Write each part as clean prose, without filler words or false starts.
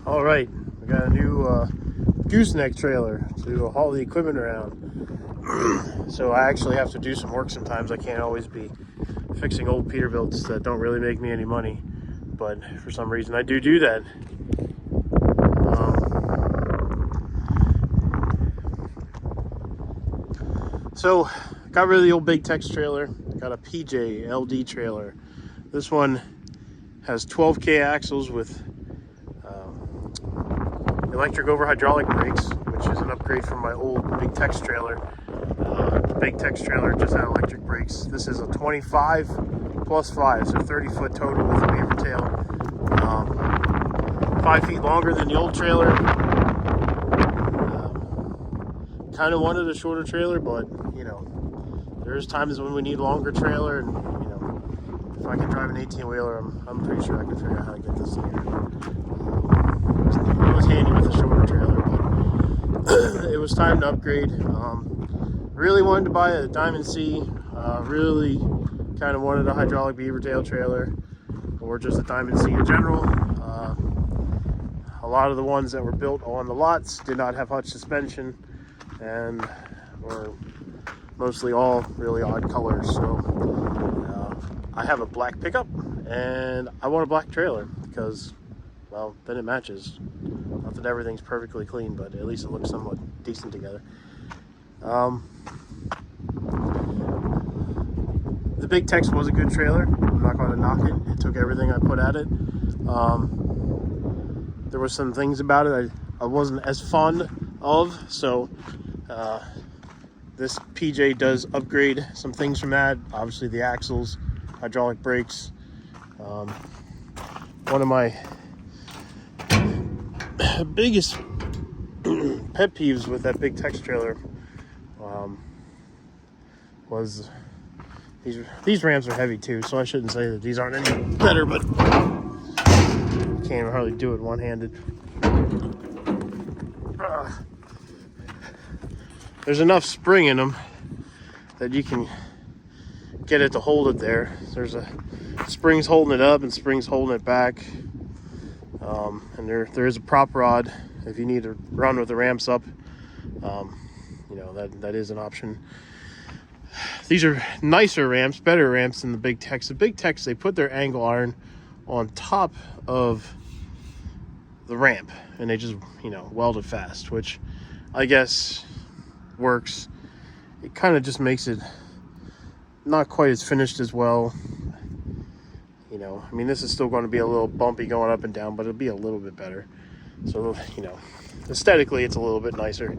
All right, we got a new gooseneck trailer to haul the equipment around. So I actually have to do some work sometimes. I can't always be fixing old Peterbilts that don't really make me any money, but for some reason I do that. So got rid of the old Big Tex trailer. Got a PJ LD trailer. This one has 12K axles with electric over hydraulic brakes, which is an upgrade from my old Big Tex trailer. The Big Tex trailer just had electric brakes. This is a 25 plus 5, so 30-foot total with a beaver tail. 5 feet longer than the old trailer. Kind of wanted a shorter trailer, but you know, there's times when we need a longer trailer, and you know, if I can drive an 18-wheeler, I'm pretty sure I can figure out how to get this thing here. It was handy with a shorter trailer, but it was time to upgrade. Really wanted to buy a Diamond C. Really kind of wanted a hydraulic beaver tail trailer, or just a Diamond C in general. A lot of the ones that were built on the lots did not have hutch suspension, and were mostly all really odd colors. So I have a black pickup, and I want a black trailer because, well, then it matches. Not that everything's perfectly clean, but at least it looks somewhat decent together. The Big Tex was a good trailer. I'm not going to knock it. It took everything I put at it. There were some things about it I wasn't as fond of, so this PJ does upgrade some things from that. Obviously the axles, hydraulic brakes. One of my biggest pet peeves with that Big Tex trailer was these ramps are heavy too, so I shouldn't say that these aren't any better, but can't even hardly do it one-handed. There's enough spring in them that you can get it to hold it there. There's a springs holding it up and springs holding it back. And there is a prop rod if you need to run with the ramps up. You know, that is an option. These are nicer ramps, better ramps than the Big Tex. The Big Tex, they put their angle iron on top of the ramp and they just, you know, weld it fast, which I guess works. It kind of just makes it not quite as finished as well. You know, I mean, this is still going to be a little bumpy going up and down, but it'll be a little bit better. So, you know, aesthetically it's a little bit nicer.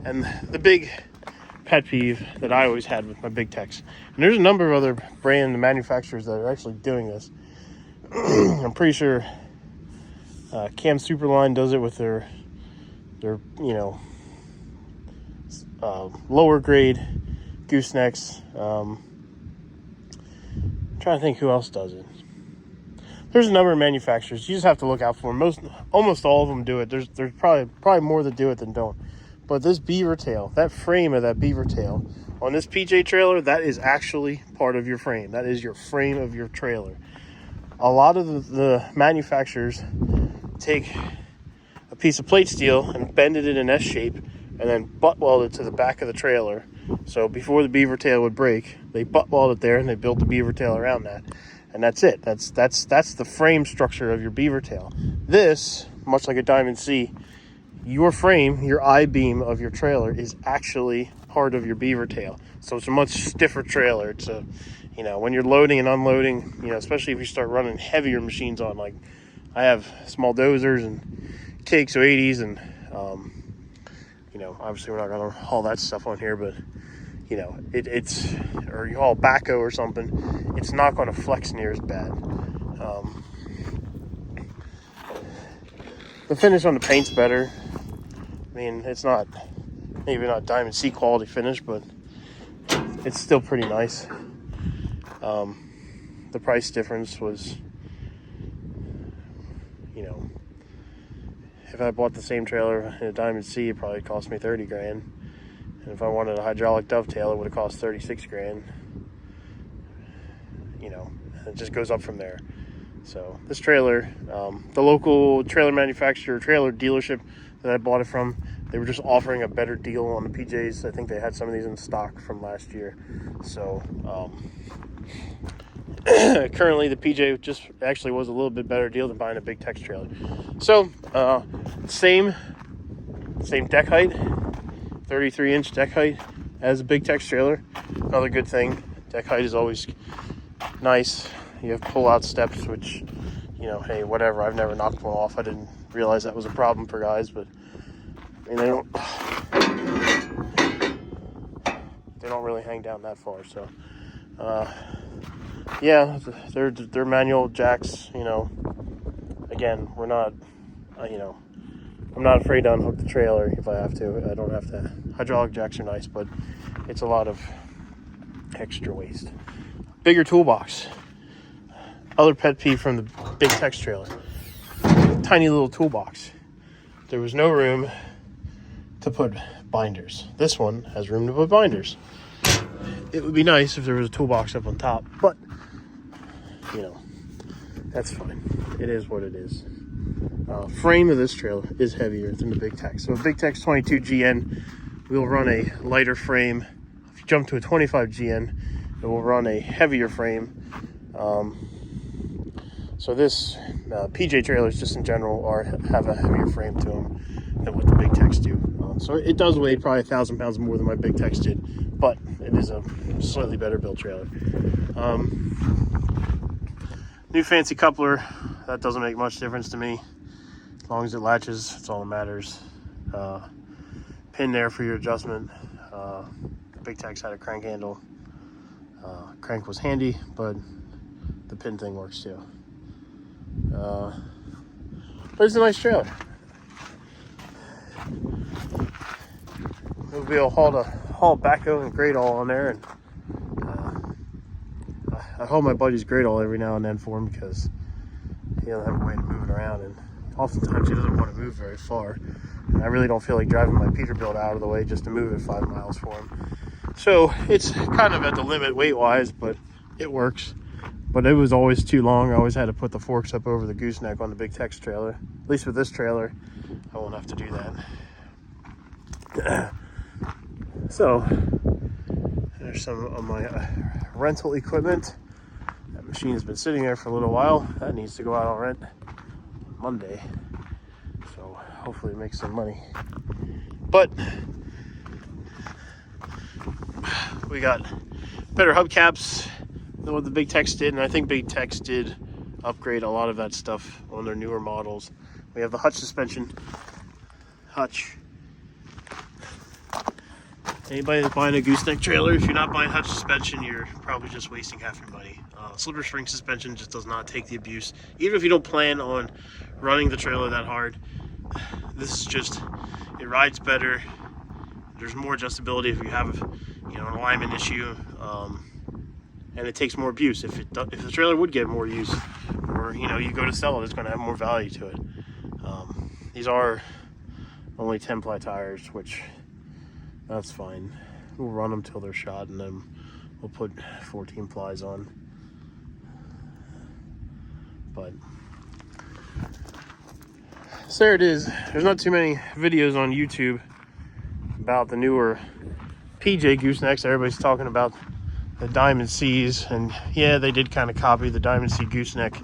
And the big pet peeve that I always had with my Big Tex, and there's a number of other brand manufacturers that are actually doing this. I'm pretty sure Cam Superline does it with their you know, lower grade goosenecks. I'm trying to think who else does it. There's a number of manufacturers. You just have to look out for them. Almost all of them do it. There's probably more that do it than don't. But this beaver tail, that frame of that beaver tail on this PJ trailer, that is actually part of your frame. That is your frame of your trailer. A lot of the manufacturers take a piece of plate steel and bend it in an S shape and then butt weld it to the back of the trailer. So before the beaver tail would break, they butt weld it there and they built the beaver tail around that. And that's it. That's the frame structure of your beaver tail. This, much like a Diamond C, your frame, your I-beam of your trailer is actually part of your beaver tail. So it's a much stiffer trailer. It's a, you know, when you're loading and unloading, you know, especially if you start running heavier machines on, like I have small dozers and KX80s, and you know, obviously we're not gonna haul that stuff on here, but you know, it's, or you haul backhoe or something, it's not going to flex near as bad. The finish on the paint's better. I mean, it's not, maybe not Diamond C quality finish, but it's still pretty nice. The price difference was, you know, if I bought the same trailer in a Diamond C, it probably cost me 30 grand. And if I wanted a hydraulic dovetail, it would have cost 36 grand. You know, it just goes up from there. So this trailer, the local trailer manufacturer, trailer dealership that I bought it from, they were just offering a better deal on the PJs. I think they had some of these in stock from last year. So currently the PJ just actually was a little bit better deal than buying a big Tex trailer. So same deck height, 33-inch deck height as a big Tex trailer. Another good thing, deck height is always nice. You have pull-out steps, which, you know, hey, whatever. I've never knocked one off. I didn't realize that was a problem for guys, but I mean, they don't really hang down that far. So yeah, they're manual jacks. You know, again, we're not, you know, I'm not afraid to unhook the trailer if I have to. I don't have to. Hydraulic jacks are nice, but it's a lot of extra waste. Bigger toolbox. Other pet peeve from the big Tex trailer. Tiny little toolbox. There was no room to put binders. This one has room to put binders. It would be nice if there was a toolbox up on top, but you know, that's fine. It is what it is. Frame of this trailer is heavier than the big Tex. So a big Tex 22 GN will run a lighter frame. If you jump to a 25 GN, it will run a heavier frame. So this PJ trailers, just in general, have a heavier frame to them than what the big Tex do. So it does weigh probably 1,000 pounds more than my big Tex did, but it is a slightly better built trailer. New fancy coupler, that doesn't make much difference to me. As long as it latches, that's all that matters. Pin there for your adjustment. The big Tex had a crank handle. Crank was handy, but the pin thing works too. But it's a nice trailer. We'll be able to haul backhoe and grade all on there, and I haul my buddy's grade all every now and then for him because he doesn't have a way to move it around, and oftentimes he doesn't want to move very far. And I really don't feel like driving my Peterbilt out of the way just to move it 5 miles for him. So it's kind of at the limit weight-wise, but it works. But it was always too long. I always had to put the forks up over the gooseneck on the big Tex trailer. At least with this trailer, I won't have to do that. So, there's some of my rental equipment. That machine has been sitting there for a little while. That needs to go out on rent Monday. So, hopefully it makes some money. But, we got better hubcaps than what the big Tex did, and I think big Tex did upgrade a lot of that stuff on their newer models. We have the hutch suspension. Hutch. Anybody that's buying a gooseneck trailer, if you're not buying hutch suspension, you're probably just wasting half your money. Slipper spring suspension just does not take the abuse. Even if you don't plan on running the trailer that hard, this is just, it rides better. There's more adjustability if you have, you know, an alignment issue. And it takes more abuse. If the trailer would get more use, or you know, you go to sell it, it's going to have more value to it. These are only 10-ply tires, which that's fine. We'll run them till they're shot, and then we'll put 14 plies on. But so there it is. There's not too many videos on YouTube about the newer PJ goosenecks. Everybody's talking about the Diamond C's, and yeah, they did kind of copy the Diamond C gooseneck,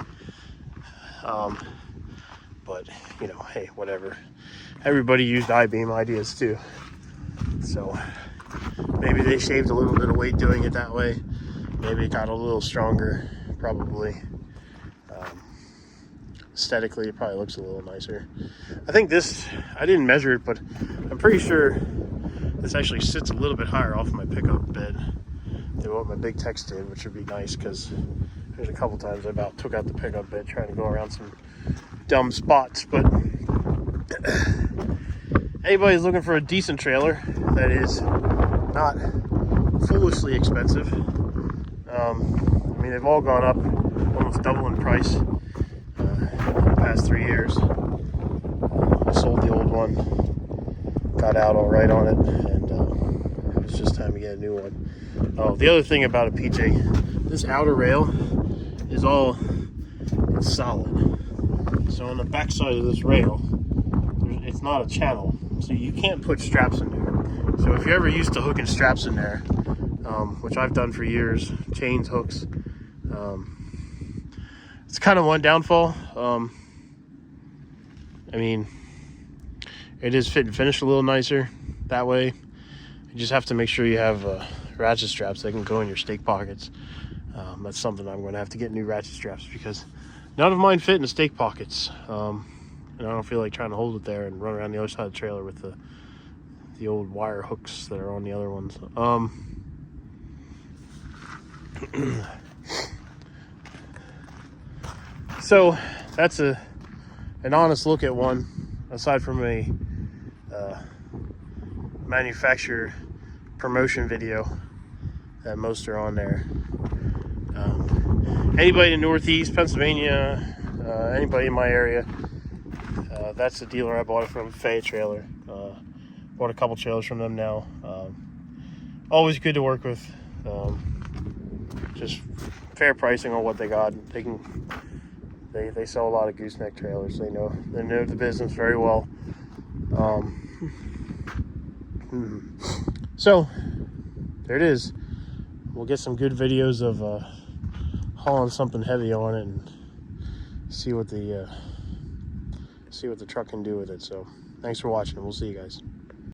but you know, hey, whatever. Everybody used I-beam ideas too, so maybe they shaved a little bit of weight doing it that way. Maybe it got a little stronger, probably. Aesthetically, it probably looks a little nicer. I think this, I didn't measure it, but I'm pretty sure this actually sits a little bit higher off my pickup bed than what my big Tex did, which would be nice, because there's a couple times I about took out the pickup bed trying to go around some dumb spots. But anybody's looking for a decent trailer that is not foolishly expensive. I mean, they've all gone up almost double in price the past 3 years. I sold the old one, got out all right on it, and it was just time to get a new one. Oh, the other thing about a PJ, this outer rail is all, It's solid. So on the back side of this rail, it's not a channel, so you can't put straps in there. So if you're ever used to hooking straps in there, which I've done for years, chains, hooks, it's kind of one downfall. I mean, it is fit and finish a little nicer that way. You just have to make sure you have ratchet straps that can go in your stake pockets. That's something I'm going to have to get, new ratchet straps, because none of mine fit in the stake pockets. And I don't feel like trying to hold it there and run around the other side of the trailer with the old wire hooks that are on the other ones. So that's an honest look at one, aside from a manufacturer promotion video that most are on there. Anybody in Northeast Pennsylvania, anybody in my area, that's the dealer I bought it from, Fay Trailer. Bought a couple trailers from them now. Always good to work with. Just fair pricing on what they got. They sell a lot of gooseneck trailers. They know the business very well. So there it is. We'll get some good videos of hauling something heavy on it and see what the truck can do with it. So thanks for watching. We'll see you guys.